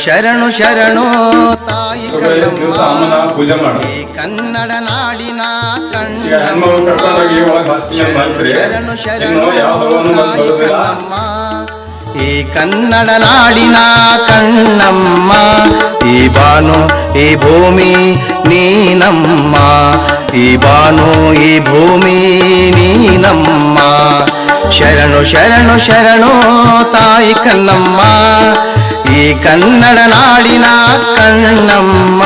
ಶರಣು ಶರಣು ತಾಯಿ ಅಮ್ಮನ ಪೂಜೆ ಮಾಡಿ ಈ ಕನ್ನಡ ನಾಡಿನ ಶರಣು ಶರಣು ತಾಯಿ ಕಣ್ಣಮ್ಮ ಈ ಕನ್ನಡ ನಾಡಿನ ಕಣ್ಣಮ್ಮ ಈ ಬಾನು ಈ ಭೂಮಿ ನೀನಮ್ಮ ಈ ಬಾನು ಈ ಭೂಮಿ ನೀನಮ್ಮ ಶರಣು ಶರಣು ಶರಣು ತಾಯಿ ಕಣ್ಣಮ್ಮ ಈ ಕನ್ನಡ ನಾಡಿನ ಕಣ್ಣಮ್ಮ